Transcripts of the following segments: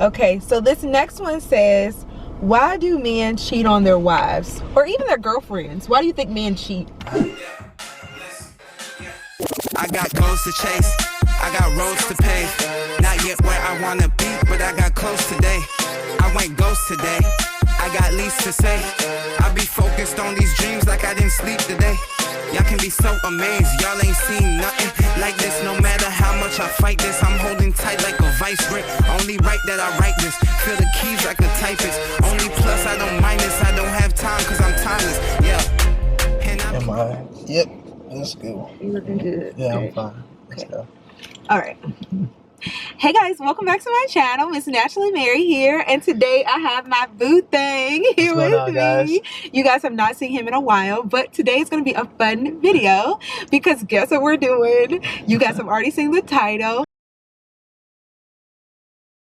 Okay, so this next one says, why do men cheat on their wives or even their girlfriends? Why do you think men cheat? I got goals to chase, I got roads to pave. Not yet where I wanna be, but I got close today. I went ghost today, I got least to say. I be focused on these dreams like I didn't sleep today. Y'all can be so amazed, y'all ain't seen nothing like this. No matter how much I fight this, I'm holding tight like a vice grip. Only right that I write this, feel the keys like a typist. Only plus I don't mind this, I don't have time cause I'm timeless. Yeah. And Am I? Yep, that's good. You looking good. Yeah, Okay. I'm fine. Let's go. All right. Hey guys, welcome back to my channel. Msnaturallymary here, and today I have my boo thing here What's going with on, me. guys? You guys have not seen him in a while, but today is going to be a fun video because guess what we're doing? You guys have already seen the title.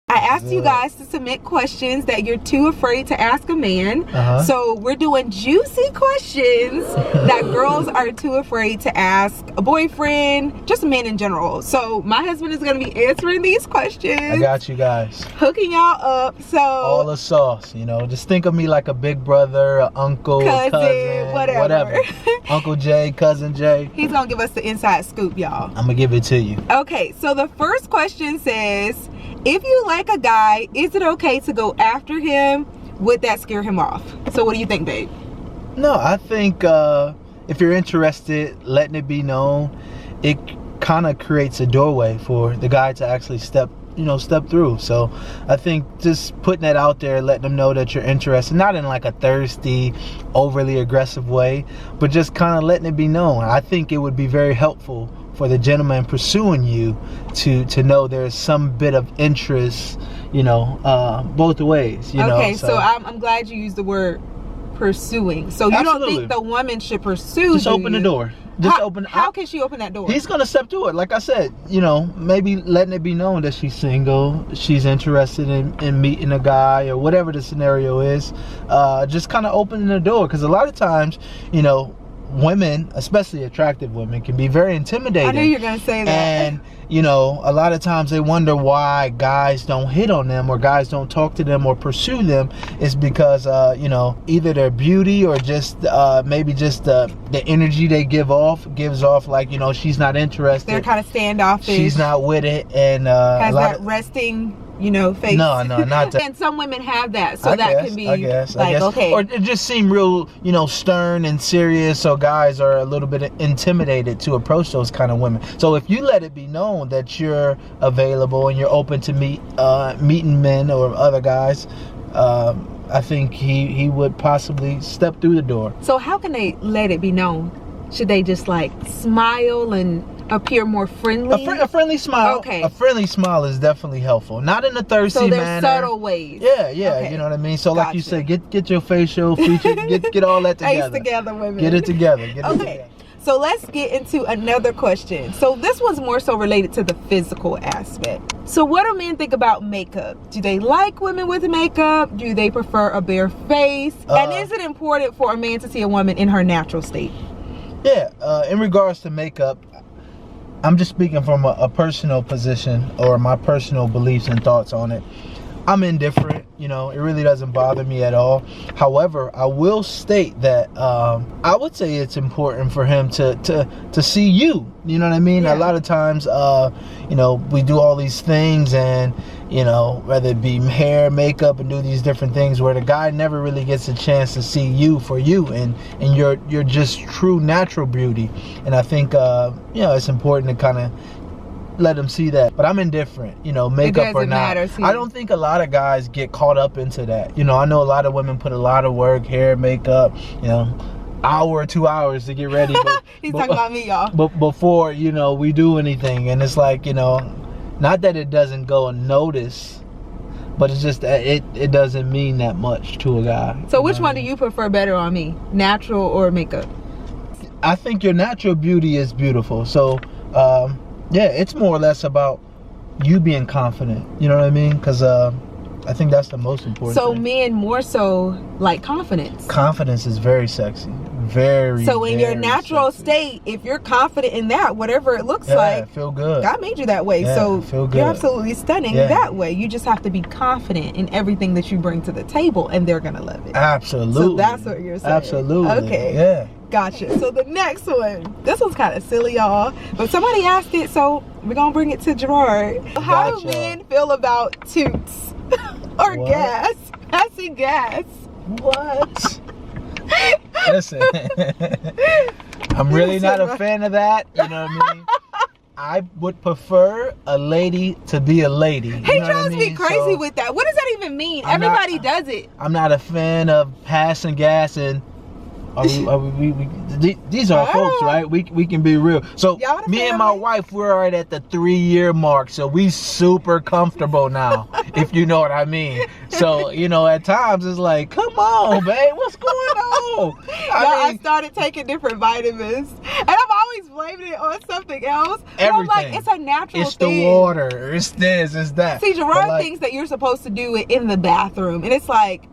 I asked you guys to submit questions that you're too afraid to ask a man. So we're doing juicy questions that girls are too afraid to ask a boyfriend, just men in general. So my husband is going to be answering these questions. I got you guys. Hooking y'all up. So all the sauce, you know. Just think of me like a big brother, a uncle, cousin, whatever. Uncle Jay, cousin Jay. He's going to give us the inside scoop, y'all. I'm going to give it to you. Okay, so the first question says, if you like a guy, is it okay to go after him? Would that scare him off? So what do you think, babe? No, I think if you're interested, letting it be known, it kind of creates a doorway for the guy to actually step through. So I think just putting that out there, letting them know that you're interested, not in like a thirsty, overly aggressive way, but just kind of letting it be known. I think it would be very helpful for the gentleman pursuing you to know there's some bit of interest, both ways. Okay, so I'm glad you used the word pursuing. So you don't think the woman should pursue? Just open the door. Just open. How can she open that door? He's gonna step through it. Like I said, maybe letting it be known that she's single, she's interested in meeting a guy or whatever the scenario is. Just kind of opening the door, because a lot of times, women, especially attractive women, can be very intimidating. I knew you were gonna say that. And a lot of times they wonder why guys don't hit on them or guys don't talk to them or pursue them. Is because either their beauty or just maybe just the energy they gives off like she's not interested. They're kind of standoffish. She's not with it, and has that resting face. No, not that. And some women have that, so that can be I guess. okay. Or it just seem real, stern and serious, so guys are a little bit intimidated to approach those kind of women. So if you let it be known that you're available and you're open to meeting men or other guys, I think he would possibly step through the door. So how can they let it be known? Should they just like smile and appear more friendly? A friendly smile. Okay. A friendly smile is definitely helpful. Not in a thirsty manner. So there's subtle ways. Yeah, okay. You know what I mean? So like you said, get your facial features, get all that together. Face together, women. Get it together. Okay. So let's get into another question. So this one's more so related to the physical aspect. So what do men think about makeup? Do they like women with makeup? Do they prefer a bare face? And is it important for a man to see a woman in her natural state? Yeah, in regards to makeup, I'm just speaking from a personal position or my personal beliefs and thoughts on it. I'm indifferent, it really doesn't bother me at all. However, I will state that I would say it's important for him to see you. You know what I mean? Yeah. A lot of times, we do all these things and, whether it be hair, makeup, and do these different things where the guy never really gets a chance to see you for you and your just true natural beauty. And I think, it's important to kind of let them see that. But I'm indifferent, makeup or not. I don't think a lot of guys get caught up into that. I know a lot of women put a lot of work, hair, makeup, hour or 2 hours to get ready. But, He's talking about me, y'all. But before, we do anything. And it's like, not that it doesn't go unnoticed, but it's just that it doesn't mean that much to a guy. So which one do you prefer better on me? Natural or makeup? I think your natural beauty is beautiful. So, yeah, it's more or less about you being confident. You know what I mean? Because I think that's the most important So thing. men more so like confidence. Confidence is very sexy. Very, So in your very natural sexy. state, if you're confident in that, whatever it looks Yeah, like, feel good. God made you that way. Yeah, So feel good. you're absolutely stunning Yeah. that way. You just have to be confident in everything that you bring to the table, and they're gonna love it. Absolutely. So that's what you're saying. Absolutely. Okay. Yeah. Gotcha. So the next one, this one's kind of silly, y'all, but somebody asked it, so we're gonna bring it to Gerard. How do Gotcha. men feel about toots or What? gas? Passing gas. What? Listen, I'm really not a fan of that. You know what I mean? I would prefer a lady to be a lady. You He know what I drives me mean? crazy So, with that. What does that even mean? I'm not- Everybody does it. I'm not a fan of passing gas and. These are folks, right? We can be real. So Y'all the me and my family? wife, we're right at the 3-year mark, so we super comfortable now, if you know what I mean. So at times it's like, come on, babe, what's going on? I started taking different vitamins, and I'm always blaming it on something else. But I'm like, Everything. it's a natural It's thing. the water. It's this. It's that. See, But, Gerard like, thinks that you're supposed to do it in the bathroom, and it's like,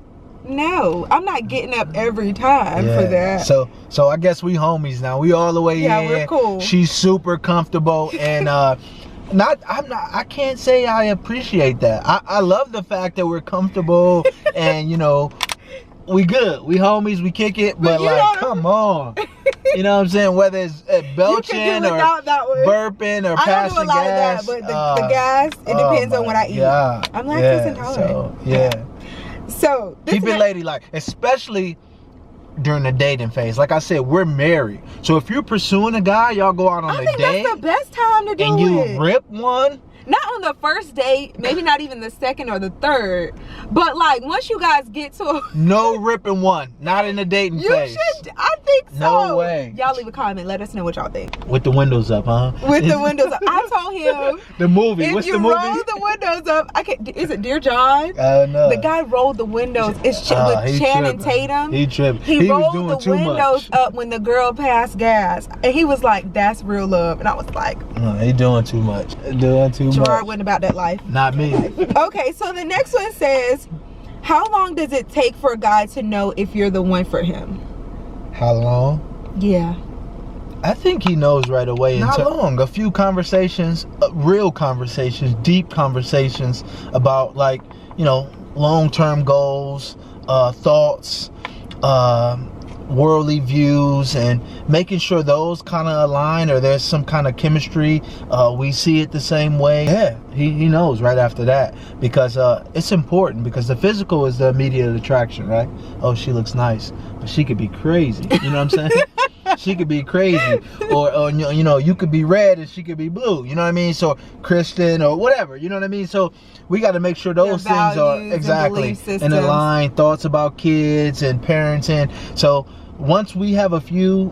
no, I'm not getting up every time for that. So I guess we homies now. We all the way Yeah, in. we're cool. She's super comfortable and I can't say I appreciate that. I love the fact that we're comfortable and we good. We homies, we kick it, but you like don't- come on. You know what I'm saying? Whether it's You belching can do or without that one. burping or I don't passing do a lot gas. of that, but the gas, it depends on what I eat. Yeah. I'm lactose intolerant. So, yeah. So this Keep it ladylike, especially during the dating phase. Like I said, we're married. So if you're pursuing a guy, y'all go out on I a think date that's the best time to do and you it. rip one. Not on the first date, maybe not even the second or the third, but like once you guys get to No ripping one. Not in the dating you phase. should, I think so. No way. Y'all leave a comment, let us know what y'all think. With the windows up, huh? With the windows up. I told him, The movie. if What's you the movie? roll the windows up, is it Dear John? No. The guy rolled the windows. It's he with Channing tripping. Tatum. He tripped. He was rolled doing the too windows much. up when the girl passed gas. And he was like, that's real love. And I was like, No, he doing too much. Doing too Gerard much. wasn't about that life. Not me. Okay, so the next one says, how long does it take for a guy to know if you're the one for him? How long? Yeah. I think he knows right away. Not long. A few conversations, real conversations, deep conversations about long-term goals, thoughts, worldly views, and making sure those kind of align or there's some kind of chemistry. We see it the same way. Yeah, he knows right after that because it's important because the physical is the immediate attraction, right? Oh, she looks nice, but she could be crazy. You know what I'm saying? She could be crazy, or you could be red and she could be blue. You know what I mean? So Christian or whatever. You know what I mean? So we got to make sure those things are values and exactly belief systems. and align. Thoughts about kids and parenting. So once we have a few,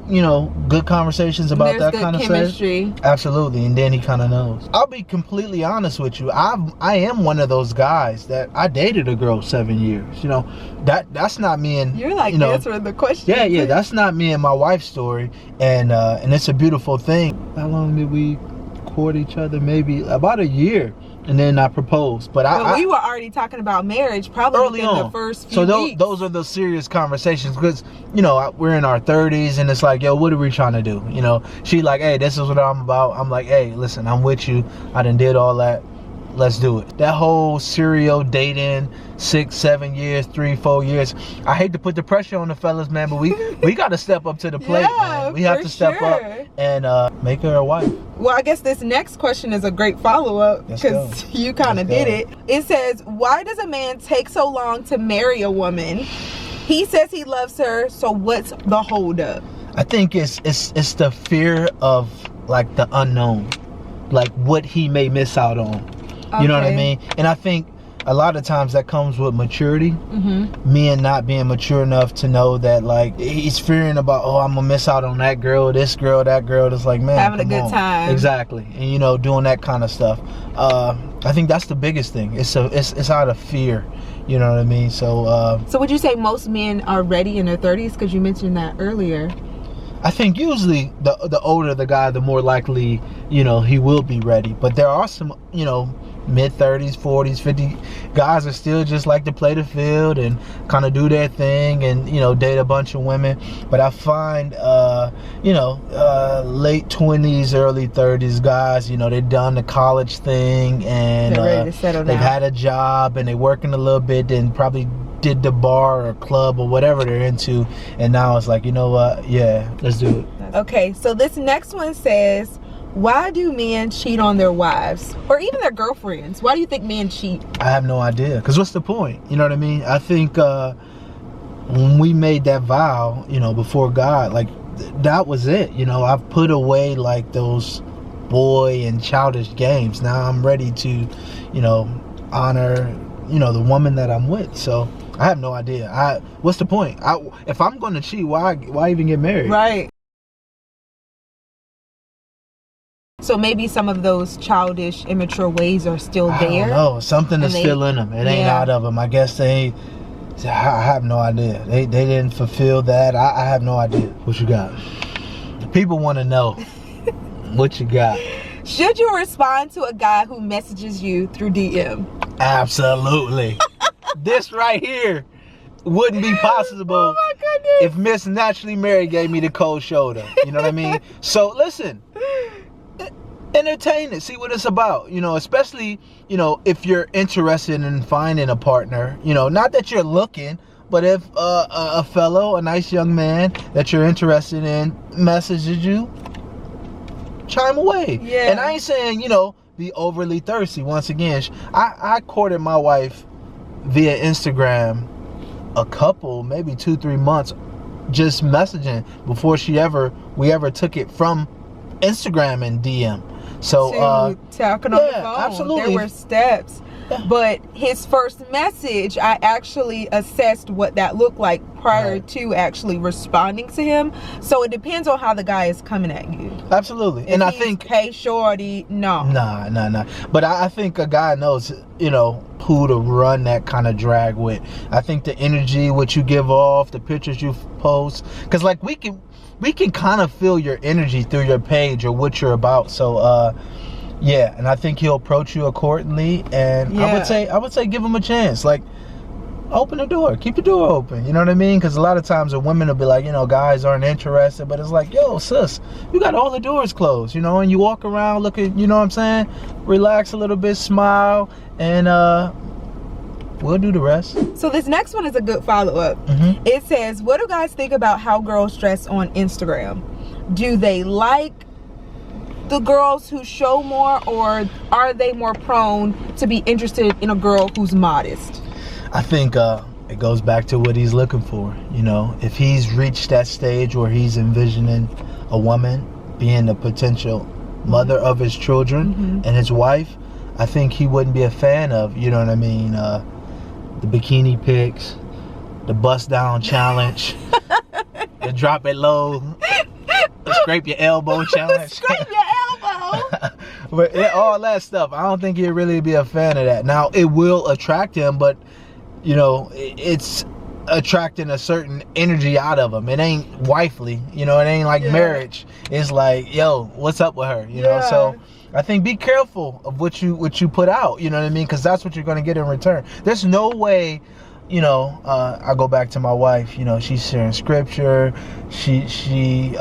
good conversations about There's that good kind of chemistry. stuff, absolutely, and then he kind of knows. I'll be completely honest with you. I am one of those guys that I dated a girl 7 years. That's not me and You're like answering the question. yeah, that's not me and my wife's story, and it's a beautiful thing. How long did we court each other? Maybe about a year, and then I proposed. But we were already talking about marriage probably early within on. the first few So weeks. those are the serious conversations because we're in our 30s and it's like, yo, what are we trying to do? She like, hey, this is what I'm about. I'm like, hey, listen, I'm with you. I done did all that. Let's do it. That whole serial dating, 6, 7 years, 3, 4 years. I hate to put the pressure on the fellas, man, but we got to step up to the plate, man. We have for to step up sure. and make her a wife. Well, I guess this next question is a great follow-up Let's because you kind of Let's did go. it. It says, why does a man take so long to marry a woman? He says he loves her, so what's the holdup? I think it's the fear of like the unknown, like what he may miss out on. You know what I Okay. mean? And I think a lot of times that comes with maturity. Mm-hmm. Men not being mature enough to know that like he's fearing about, oh, I'm gonna miss out on that girl, this girl, that girl. It's like, man, Having a come good on. time. Exactly. And doing that kind of stuff. I think that's the biggest thing. It's out of fear. You know what I mean? So So would you say most men are ready in their 30s? Because you mentioned that earlier. I think usually the older the guy, the more likely, you know, he will be ready. But there are some, you know, mid-30s, 40s, 50 guys that still just like to play the field and kind of do their thing and, you know, date a bunch of women. But I find, you know, late 20s, early 30s guys, you know, they've done the college thing and they're ready to settle they've down. had a job and they're working a little bit, then probably did the bar or club or whatever they're into, and now it's like, you know what, yeah, let's do it. Okay, so this next one says, why do men cheat on their wives or even their girlfriends? Why do you think men cheat? I have no idea, because what's the point? You know what I mean? I think when we made that vow, you know, before God, like that was it. You know, I've put away like those boy and childish games. Now I'm ready to, you know, honor, you know, the woman that I'm with. So I have no idea. What's the point? If I'm going to cheat, why even get married? Right. So maybe some of those childish, immature ways are still there. I don't know. Something is still in them. It ain't out of them. I guess I have no idea. They didn't fulfill that. I have no idea. What you got? People want to know. What you got? Should you respond to a guy who messages you through DM? Absolutely. This right here wouldn't be possible Oh my goodness. if Msnaturallymary gave me the cold shoulder. You know what I mean? So listen, entertain it. See what it's about. You know, especially, you know, if you're interested in finding a partner. You know, not that you're looking, but if a fellow, a nice young man that you're interested in messages you, chime away. Yeah. And I ain't saying, you know, be overly thirsty. Once again, I courted my wife via Instagram a couple, maybe 2-3 months, just messaging before we ever took it from Instagram and DM. So talking on the phone. Absolutely. There were steps. Yeah. But his first message, I actually assessed what that looked like prior to actually responding to him. So it depends on how the guy is coming at you. Absolutely. And I think, hey shorty, no. Nah. But I think a guy knows, you know, who to run that kind of drag with. I think the energy, what you give off, the pictures you post, because like we can kind of feel your energy through your page or what you're about. So yeah, and I think he'll approach you accordingly. And I would say give him a chance. Like, open the door, keep the door open. You know what I mean? Because a lot of times the women will be like, you know, guys aren't interested, but it's like, yo, sis, you got all the doors closed, you know, and you walk around looking, you know what I'm saying? Relax a little bit, smile, and we'll do the rest. So this next one is a good follow-up. Mm-hmm. It says, what do guys think about how girls dress on Instagram? Do they like the girls who show more, or are they more prone to be interested in a girl who's modest? I think it goes back to what he's looking for. You know, if he's reached that stage where he's envisioning a woman being the potential mother of his children and his wife, I think he wouldn't be a fan of, you know what I mean, the bikini pics, the bust down challenge, the drop it low, the scrape your elbow challenge. Scrape your elbow. But all that stuff, I don't think he'd really be a fan of that. Now, it will attract him, but you know, it's attracting a certain energy out of him. It ain't wifely, you know, it ain't like marriage. It's like, yo, what's up with her, you know? So I think be careful of what you put out, you know what I mean? Because that's what you're going to get in return. There's no way, you know, I go back to my wife, you know, she's sharing scripture, she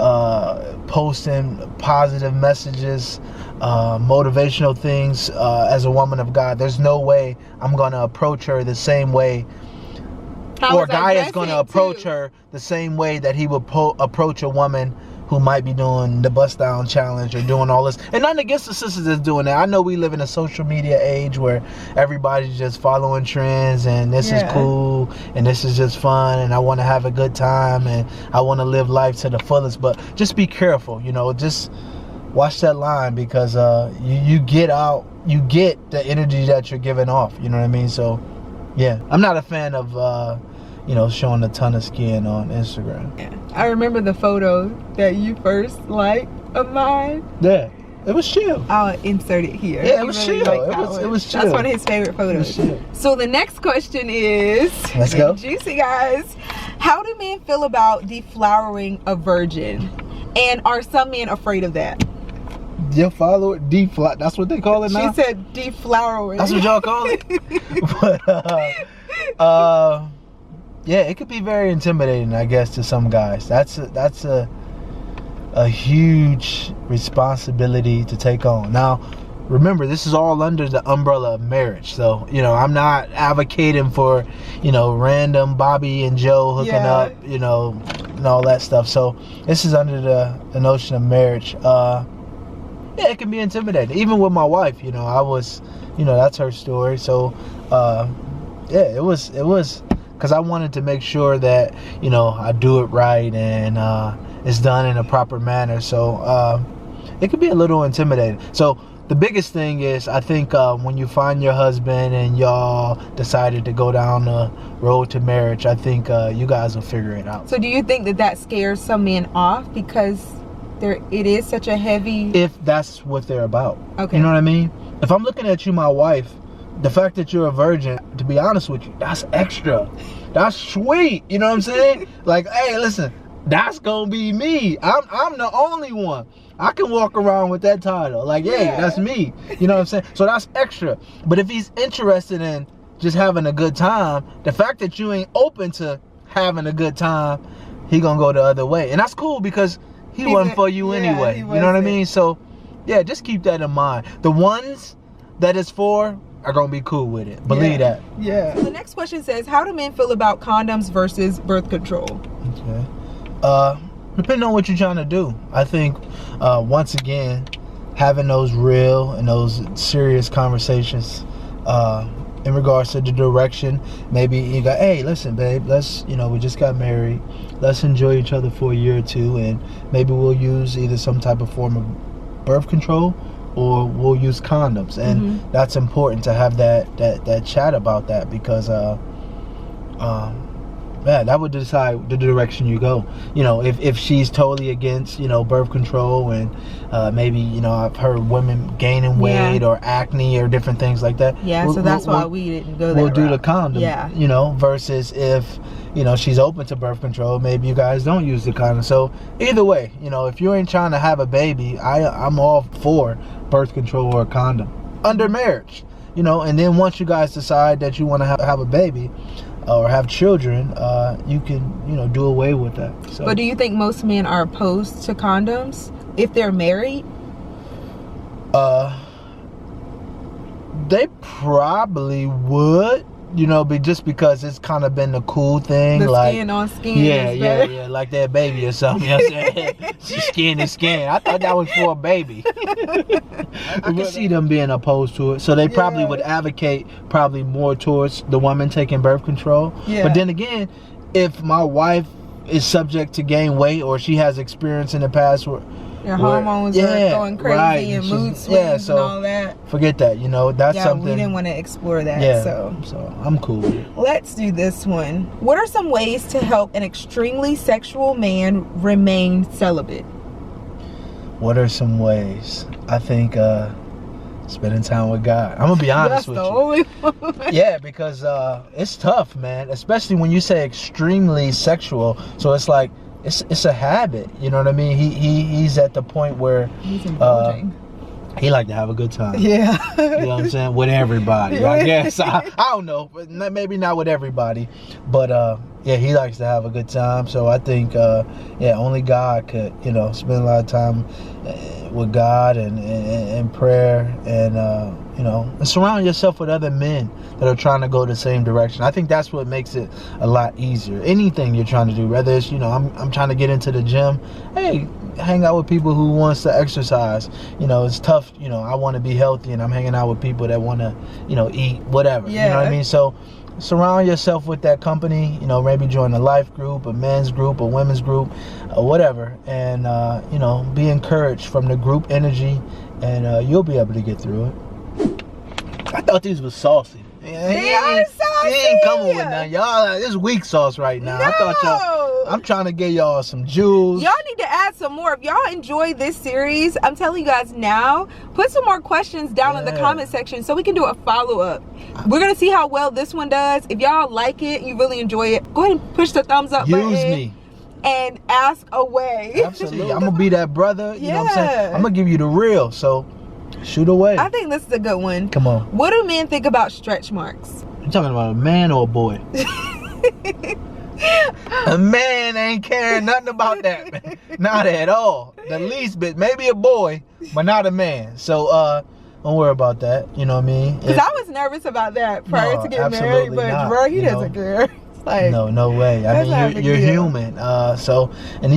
posting positive messages, motivational things as a woman of God. There's no way I'm going to approach her the same way, or a guy is going to approach her the same way that he would approach a woman who might be doing the bust down challenge or doing all this. And nothing against the sisters that's doing that. I know we live in a social media age where everybody's just following trends and this is cool and this is just fun and I want to have a good time and I want to live life to the fullest. But just be careful, you know, just watch that line, because you get the energy that you're giving off, you know what I mean? So yeah, I'm not a fan of you know, showing a ton of skin on Instagram. Yeah. I remember the photo that you first liked of mine. Yeah, it was chill. I'll insert it here. Yeah, it was chill. It was chill. That's one of his favorite photos. So the next question is, let's go. Juicy, guys. How do men feel about deflowering a virgin? And are some men afraid of that? Your follower, deflower. That's what they call it now? She said deflowering. That's what y'all call it? But, yeah, it could be very intimidating, I guess, to some guys. That's a huge responsibility to take on. Now, remember, this is all under the umbrella of marriage. So, you know, I'm not advocating for, you know, random Bobby and Joe hooking up, you know, and all that stuff. So, this is under the notion of marriage. Yeah, it can be intimidating. Even with my wife, you know, I was, you know, that's her story. So, yeah, it was because I wanted to make sure that, you know, I do it right and it's done in a proper manner. So, it could be a little intimidating. So, the biggest thing is, I think, when you find your husband and y'all decided to go down the road to marriage, I think you guys will figure it out. So do you think that scares some men off because it is such a heavy... If that's what they're about. Okay. You know what I mean? If I'm looking at you, my wife, the fact that you're a virgin, to be honest with you, that's extra. That's sweet. You know what I'm saying? Like, hey, listen, that's gonna be me. I'm the only one. I can walk around with that title. Like, hey, that's me. You know what I'm saying? So that's extra. But if he's interested in just having a good time, the fact that you ain't open to having a good time, he gonna go the other way. And that's cool because he wasn't for you anyway. You know what I mean? So, yeah, just keep that in mind. The ones that it's for are gonna be cool with it. Believe that. Yeah. The next question says, how do men feel about condoms versus birth control? Okay. Depending on what you're trying to do. I think, once again, having those real and those serious conversations in regards to the direction. Maybe you go, hey, listen, babe, let's, you know, we just got married. Let's enjoy each other for a year or two, and maybe we'll use either some type of form of birth control or we'll use condoms. And that's important to have that chat about that, because yeah, that would decide the direction you go. You know, if she's totally against, you know, birth control, and maybe, you know, I've heard women gaining weight or acne or different things like that. Yeah, so that's why we didn't go that We'll route. do the condom. Yeah. You know, versus if, you know, she's open to birth control, maybe you guys don't use the condom. So either way, you know, if you ain't trying to have a baby, I'm all for birth control or a condom under marriage. You know, and then once you guys decide that you want to have a baby or have children, you can, you know, do away with that. So. But do you think most men are opposed to condoms if they're married? They probably would, you know, just because it's kind of been the cool thing. The like, skin on skin. Yeah, like that baby or something. You know what I'm saying? Skin to skin. I thought that was for a baby. I can see them being opposed to it. So they probably would advocate probably more towards the woman taking birth control. Yeah. But then again, if my wife is subject to gain weight, or she has experience in the past where your hormones are going crazy and mood swings and all that. Forget that, you know, that's something. We didn't want to explore that. Yeah, so I'm cool with it. Let's do this one. What are some ways to help an extremely sexual man remain celibate? What are some ways? I think spending time with God. I'm gonna be honest with you. That's the only one. Yeah, because it's tough, man. Especially when you say extremely sexual. So it's like it's a habit. You know what I mean? He's at the point where he's indulging. He like to have a good time. Yeah. You know what I'm saying? With everybody, I guess. I don't know, but maybe not with everybody, but yeah, he likes to have a good time. So I think yeah, only God could, you know, spend a lot of time with God and prayer, and you know, and surround yourself with other men that are trying to go the same direction. I think that's what makes it a lot easier. Anything you're trying to do, whether it's, you know, I'm trying to get into the gym, hey, hang out with people who wants to exercise. You know, it's tough, you know, I want to be healthy, and I'm hanging out with people that want to, you know, eat whatever. Yeah. You know what I mean? So surround yourself with that company. You know, maybe join a life group, a men's group, a women's group, or whatever, and you know, be encouraged from the group energy, and you'll be able to get through it. I thought these was saucy. They are saucy. He ain't coming with none. Y'all, this weak sauce right now. No. I thought y'all, I'm trying to get y'all some jewels. Y'all need to add some more. If y'all enjoy this series, I'm telling you guys now, put some more questions down in the comment section so we can do a follow-up. We're going to see how well this one does. If y'all like it, you really enjoy it, go ahead and push the thumbs up button. Use me. and ask away. Absolutely. I'm gonna be that brother. You know what I'm saying? Yeah. I'm gonna give you the real. So shoot away. I think this is a good one. Come on. What do men think about stretch marks? You talking about a man or a boy? A man ain't caring nothing about that, man. Not at all. The least bit. Maybe a boy, but not a man. So don't worry about that. You know what I mean? Because I was nervous about that prior to getting married, absolutely but not, bro, he you doesn't care. It's like, no way. I that's not a mean, big you're deal. human. So, and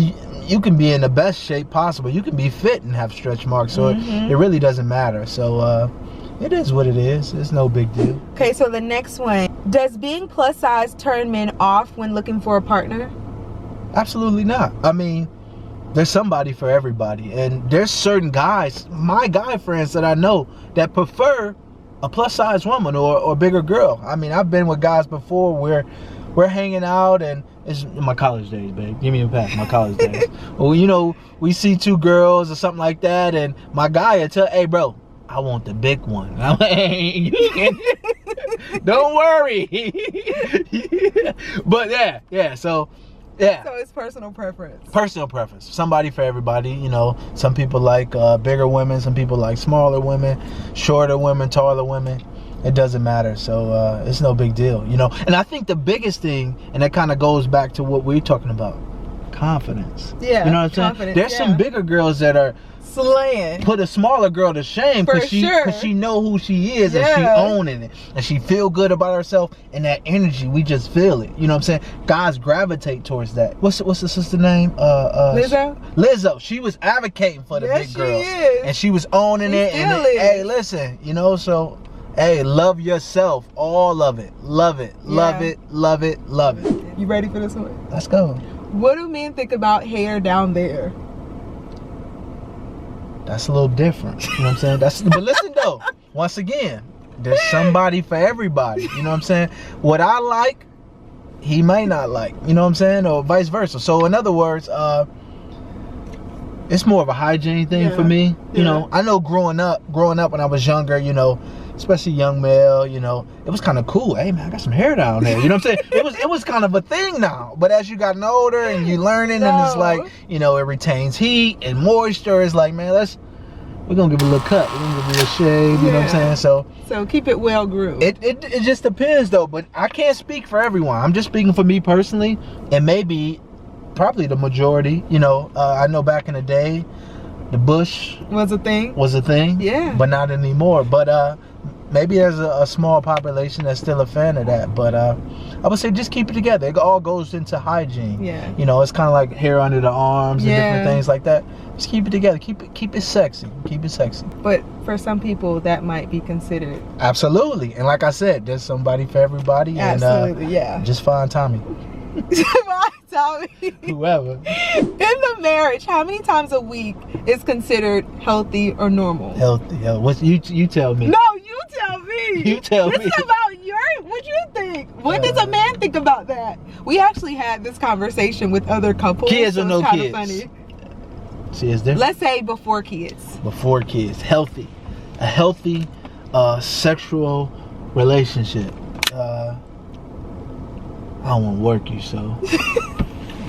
you can be in the best shape possible. You can be fit and have stretch marks. So it really doesn't matter. So it is what it is. It's no big deal. Okay, so the next one. Does being plus size turn men off when looking for a partner? Absolutely not. I mean, there's somebody for everybody. And there's certain guys, my guy friends that I know, that prefer a plus size woman or a bigger girl. I mean, I've been with guys before where we're hanging out, and it's in my college days, babe. Give me a pat, my college days. Well, you know, we see two girls or something like that, and my guy will tell, hey, bro, I want the big one. I'm like, hey, you can, don't worry. But yeah, so yeah. So it's personal preference. Personal preference. Somebody for everybody. You know, some people like bigger women, some people like smaller women, shorter women, taller women. It doesn't matter. So it's no big deal, you know. And I think the biggest thing, and that kind of goes back to what we're talking about, confidence. Yeah, you know what I'm saying? There's some bigger girls that are slaying. Put a smaller girl to shame because she know who she is and she owning it and she feel good about herself, and that energy, we just feel it. You know what I'm saying? Guys gravitate towards that. What's the sister name? Lizzo. She was advocating for the big girls, and she was owning it. And hey, listen, you know, so hey, love yourself, all of it, love it, love it, love it, love it. You ready for this one? Let's go. What do men think about hair down there? That's a little different. You know what I'm saying? But listen though, once again, there's somebody for everybody. You know what I'm saying? What I like, he may not like. You know what I'm saying? Or vice versa. So in other words, it's more of a hygiene thing for me. You know, I know growing up when I was younger, you know, especially young male, you know, it was kind of cool. Hey man, I got some hair down there. You know what I'm saying? It was kind of a thing now. But as you gotten older and you learning, and it's like, you know, it retains heat and moisture. It's like, man, we're gonna give it a little cut. We're gonna give it a little shade. You know what I'm saying? So keep it well groomed. It just depends though. But I can't speak for everyone. I'm just speaking for me personally, and maybe probably the majority. You know, I know back in the day, the bush was a thing. Yeah. But not anymore. But maybe there's a small population that's still a fan of that. But I would say just keep it together. It all goes into hygiene. Yeah. You know, it's kind of like hair under the arms and different things like that. Just keep it together. Keep it sexy. Keep it sexy. But for some people, that might be considered. Absolutely. And like I said, there's somebody for everybody. Absolutely, and, just find Tommy. Tommy. Whoever. In the marriage, how many times a week is considered healthy or normal? Healthy. What you tell me? No, you tell me. You tell me. This is about what you think. What does a man think about that? We actually had this conversation with other couples. Kids or no kids? Funny. See, it's different. Let's say before kids. Before kids. Healthy. A healthy sexual relationship. I don't want to work you, so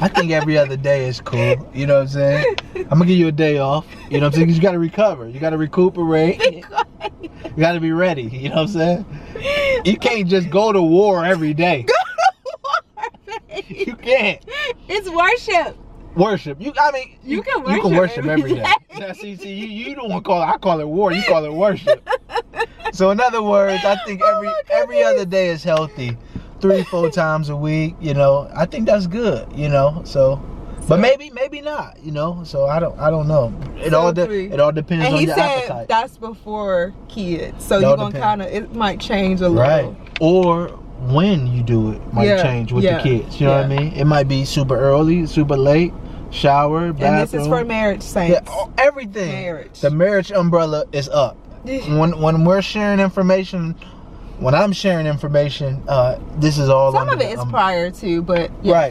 I think every other day is cool. You know what I'm saying? I'm gonna give you a day off. You know what I'm saying? 'Cause you gotta recover. You gotta recuperate. You gotta be ready. You know what I'm saying? You can't just go to war every day. Go to war, baby. You can't. It's worship. Worship. You can worship every day. Now, see, you don't want to call it. I call it war. You call it worship. So in other words, I think every other day is healthy. 3-4 times a week, you know. I think that's good, you know. So but maybe not, you know. So I don't know. It all depends on your appetite. And he said that's before kids. So you're gonna kind of, it might change a little. Right. Or when you do it might change with the kids. You know what I mean? It might be super early, super late. Shower, bathroom. And this is for marriage saints. Yeah, everything. Marriage. The marriage umbrella is up. When we're sharing information. When I'm sharing information, this is all some of it is prior to, but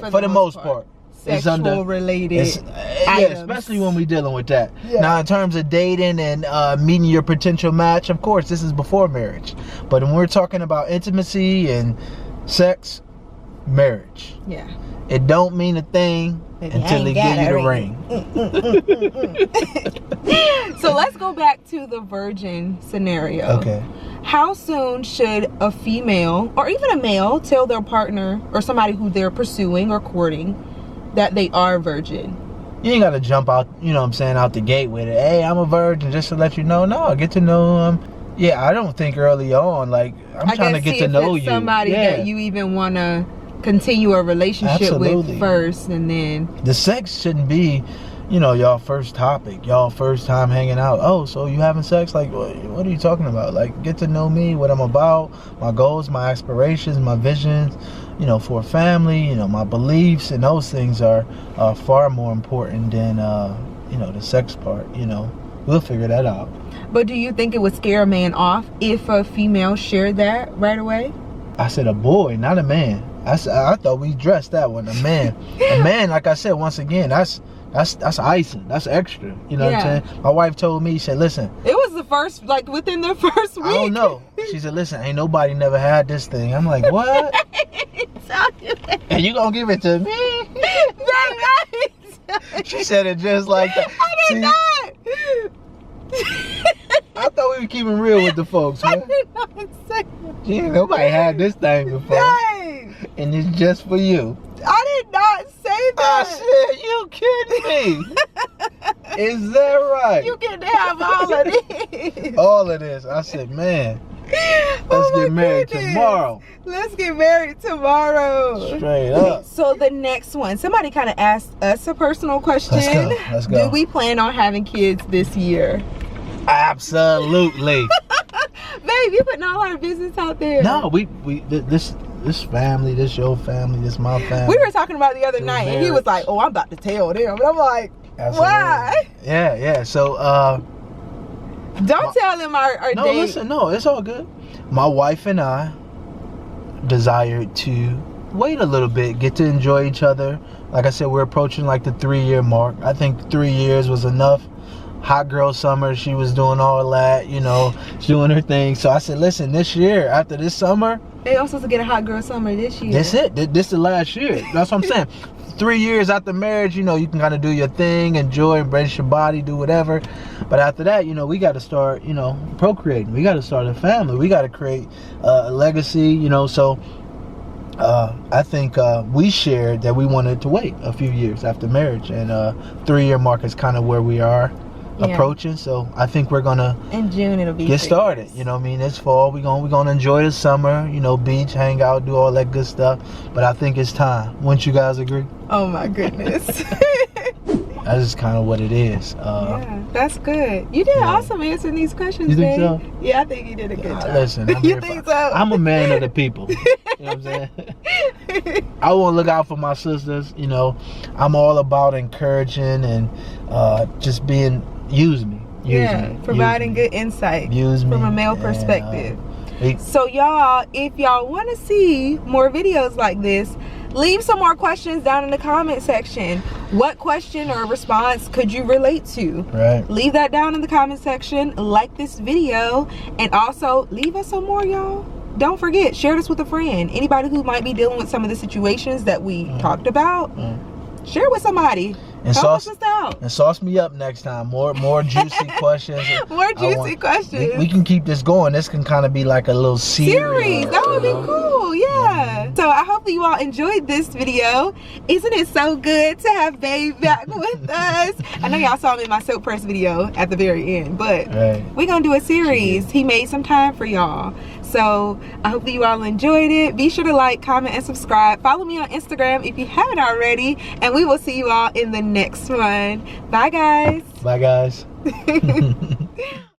for the most part. Sexual related items. Especially when we're dealing with that. Now, in terms of dating and meeting your potential match, of course, this is before marriage. But when we're talking about intimacy and sex, marriage. Yeah. It don't mean a thing until they give you the ring. So let's go back to the virgin scenario. Okay. How soon should a female or even a male tell their partner or somebody who they're pursuing or courting that they are virgin? You ain't gotta jump out, you know what I'm saying, out the gate with it. Hey, I'm a virgin, just to let you know. No, get to know them. Yeah, I don't think early on, like, I'm trying to get to know you. Somebody that you even want to continue a relationship with first, and then the sex shouldn't be, you know, y'all first topic, y'all first time hanging out. Oh, so you having sex? Like, what are you talking about? Like, get to know me, what I'm about, my goals, my aspirations, my visions, you know, for a family, you know, my beliefs, and those things are far more important than you know, the sex part. You know, we'll figure that out. But do you think it would scare a man off if a female shared that right away? I said a boy, not a man. I thought we addressed that one. A man. A man, like I said, once again, that's icing. That's extra. You know what I'm saying? My wife told me, she said, listen. It was the first, like within the first week. I don't know. She said, listen, ain't nobody never had this thing. I'm like, what? And you gonna give it to me? She said it just like that. I did not. I thought we were keeping real with the folks, man. I did not say that. Yeah, nobody had this thing before. Dang. And it's just for you. I did not say that. I said, you kidding me? Is that right? You get to have all of this. All of this. I said, man, let's get married tomorrow. Let's get married tomorrow. Straight up. So the next one, somebody kind of asked us a personal question. Let's go. Do we plan on having kids this year? Absolutely. Babe, you putting all our business out there. No, this family, this your family, this my family. We were talking about the other night, and he was like, "Oh, I'm about to tell them," and I'm like, Absolutely. "Why?" Yeah. So, don't tell them our no, date. Listen, no, it's all good. My wife and I desired to wait a little bit, get to enjoy each other. Like I said, we're approaching like the 3-year mark. I think 3 years was enough. Hot girl summer, she was doing all that, you know, doing her thing. So I said, listen, this year, after this summer, they also supposed to get a hot girl summer this year. That's it. This the last year. That's what I'm saying. 3 years after marriage, you know, you can kind of do your thing, enjoy, embrace your body, do whatever. But after that, you know, we got to start, you know, procreating. We got to start a family. We got to create a legacy, you know. So I think we shared that we wanted to wait a few years after marriage. And 3-year mark is kind of where we are approaching. So I think we're gonna in June it'll be get started. You know what I mean? It's fall. We're gonna enjoy the summer, you know, beach, hang out, do all that good stuff. But I think it's time. Wouldn't you guys agree? Oh my goodness. That's just kind of what it is. Yeah, that's good. You did awesome answering these questions. You think babe. so? Yeah, I think you did a good job. Listen, you think so? I'm a man of the people. You know what I'm saying? I want to look out for my sisters. You know, I'm all about encouraging and just being. Use me. Providing good insight from a male perspective. So y'all, if y'all want to see more videos like this, leave some more questions down in the comment section. What question or response could you relate to? Right. Leave that down in the comment section. Like this video, and also leave us some more, y'all. Don't forget, share this with a friend. Anybody who might be dealing with some of the situations that we talked about, share with somebody. And sauce us out. And sauce me up next time. More juicy questions. More juicy questions. We can keep this going. This can kind of be like a little series. That would be cool. Yeah. So I hope that you all enjoyed this video. Isn't it so good to have Babe back with us? I know y'all saw him in my soap press video at the very end, but we're gonna do a series. He made some time for y'all. So I hope that you all enjoyed it. Be sure to like, comment, and subscribe. Follow me on Instagram if you haven't already, and we will see you all in the next one. Bye guys. Bye guys.